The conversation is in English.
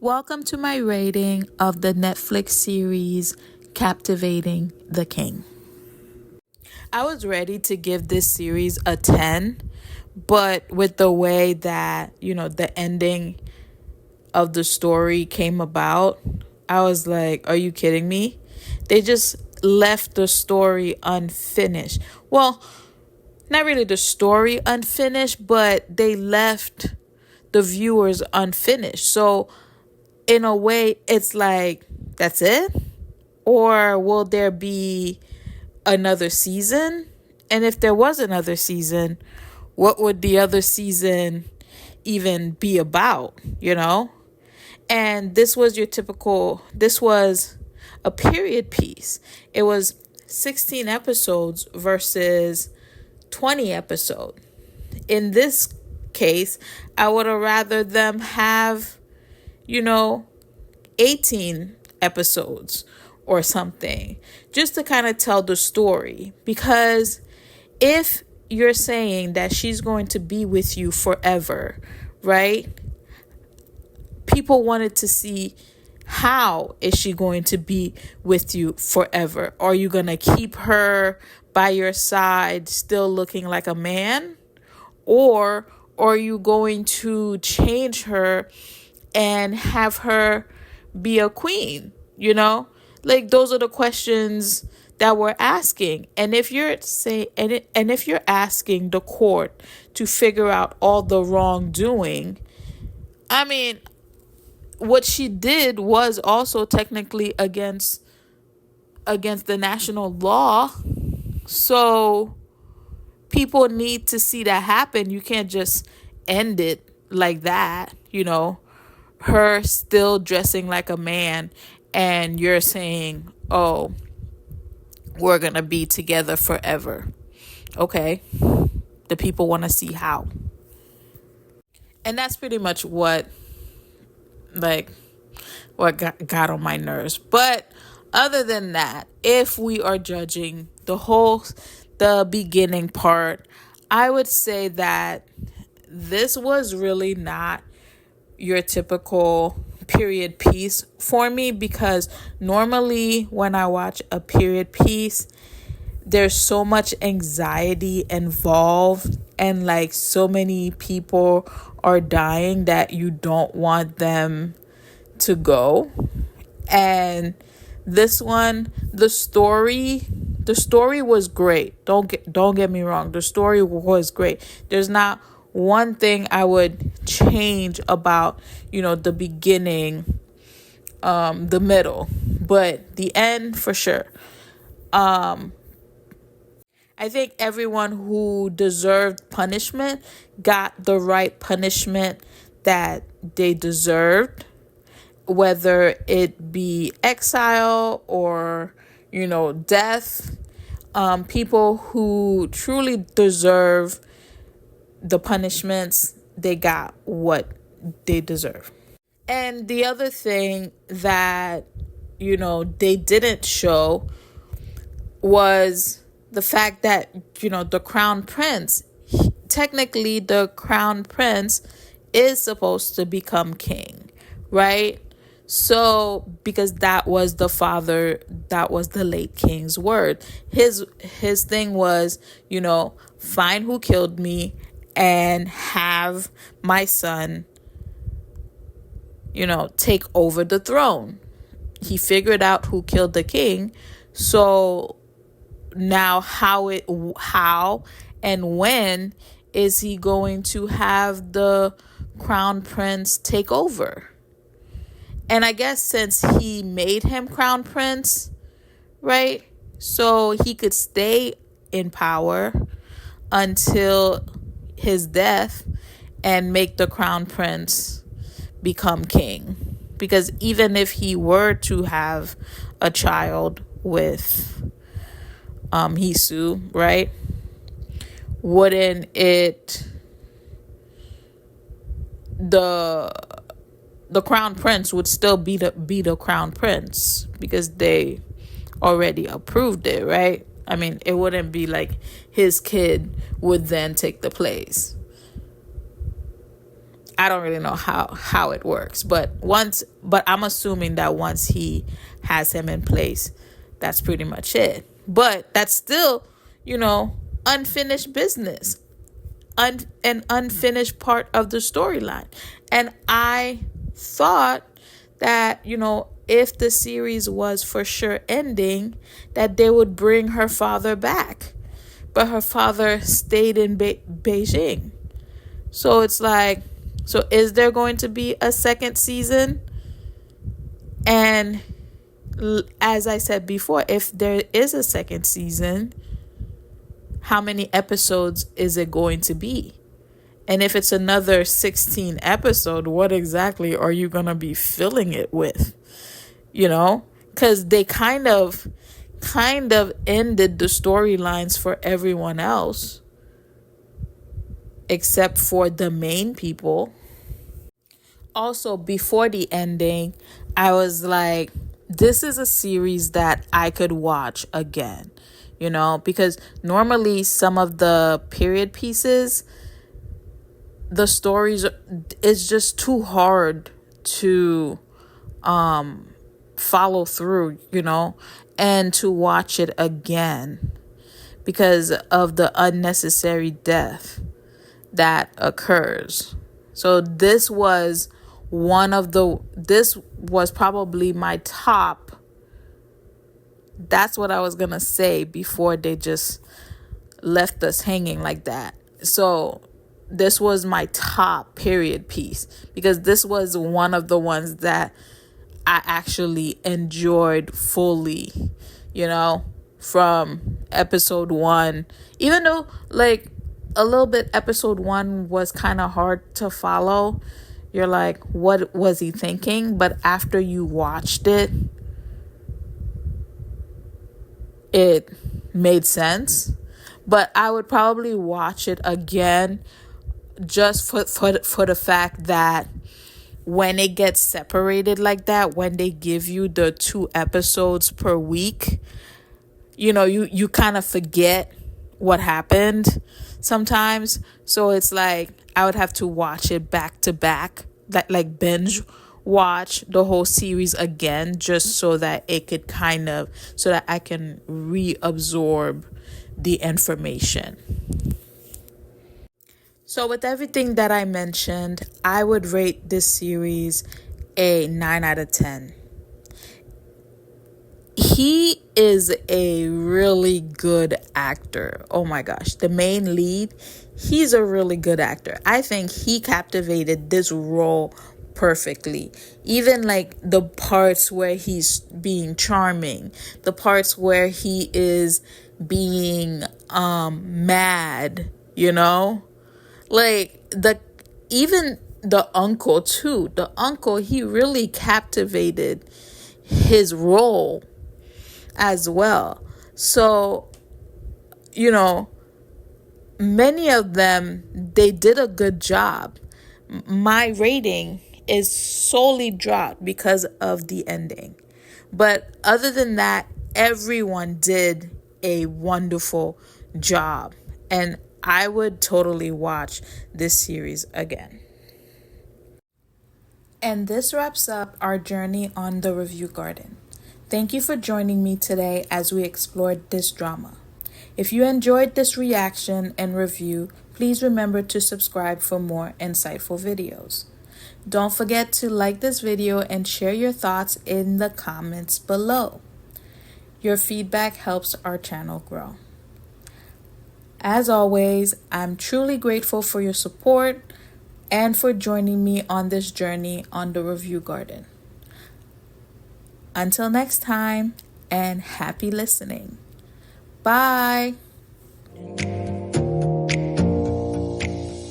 Welcome to my rating of the Netflix series Captivating the King. I was ready to give this series a 10, but with the way that, the ending of the story came about, I was like, are you kidding me? They just left the story unfinished. Well, not really the story unfinished, but they left the viewers unfinished. So in a way, it's like, that's it? Or will there be another season? And if there was another season, what would the other season even be about, And this was a period piece. It was 16 episodes versus 20 episodes. In this case, I would have rather them have 18 episodes or something, just to kind of tell the story. Because if you're saying that she's going to be with you forever, right? People wanted to see, how is she going to be with you forever? Are you going to keep her by your side still looking like a man? Or are you going to change her and have her be a queen? Like, those are the questions that we're asking. And if you're if you're asking the court to figure out all the wrongdoing, I mean, what she did was also technically against the national law. So people need to see that happen. You can't just end it like that, her still dressing like a man, and you're saying, oh, we're going to be together forever. Okay. The people want to see how. And that's pretty much what got on my nerves. But other than that, if we are judging the beginning part, I would say that this was really not your typical period piece for me, because normally when I watch a period piece, there's so much anxiety involved, and like so many people are dying that you don't want them to go. And this one, the story was great. Don't get me wrong. The story was great. There's not one thing I would change about, the beginning, the middle, but the end for sure. I think everyone who deserved punishment got the right punishment that they deserved, whether it be exile or, death. People who truly deserve the punishments, they got what they deserve. And the other thing that, they didn't show was the fact that, the crown prince, technically the crown prince is supposed to become king, right? So, because that was the late king's word. His thing was, find who killed me and have my son, take over the throne. He figured out who killed the king. So now how and when is he going to have the crown prince take over? And I guess since he made him crown prince, right? So he could stay in power until his death and make the crown prince become king. Because even if he were to have a child with Hisu, right? Wouldn't it, the crown prince would still be the crown prince, because they already approved it, right? I mean, it wouldn't be like his kid would then take the place. I don't really know how it works, but I'm assuming that once he has him in place, that's pretty much it. But that's still, unfinished business, an unfinished part of the storyline. And I thought that, if the series was for sure ending, that they would bring her father back. But her father stayed in Beijing. So it's like, so is there going to be a second season? And as I said before, if there is a second season, how many episodes is it going to be? And if it's another 16 episode, what exactly are you going to be filling it with? Because they kind of ended the storylines for everyone else except for the main people. Also, before the ending, I was like, this is a series that I could watch again, because normally some of the period pieces, the stories is just too hard to follow through, and to watch it again because of the unnecessary death that occurs. So this was probably my top. That's what I was gonna say before they just left us hanging like that. So this was my top period piece because this was one of the ones that I actually enjoyed fully, from episode 1, even though like a little bit episode 1 was kind of hard to follow. You're like, what was he thinking? But after you watched it, it made sense. But I would probably watch it again just for the fact that when it gets separated like that, when they give you the 2 episodes per week, you kind of forget what happened sometimes. So it's like I would have to watch it back to back, like binge watch the whole series again, just so that so that I can reabsorb the information. So with everything that I mentioned, I would rate this series a 9 out of 10. He is a really good actor. Oh my gosh. The main lead, he's a really good actor. I think he captivated this role perfectly. Even like the parts where he's being charming, the parts where he is being mad, like even the uncle too. The uncle, he really captivated his role as well. So, many of them, they did a good job. My rating is solely dropped because of the ending. But other than that, everyone did a wonderful job. And I would totally watch this series again. And this wraps up our journey on The Review Garden. Thank you for joining me today as we explored this drama. If you enjoyed this reaction and review, please remember to subscribe for more insightful videos. Don't forget to like this video and share your thoughts in the comments below. Your feedback helps our channel grow. As always, I'm truly grateful for your support and for joining me on this journey on The Review Garden. Until next time, and happy listening. Bye.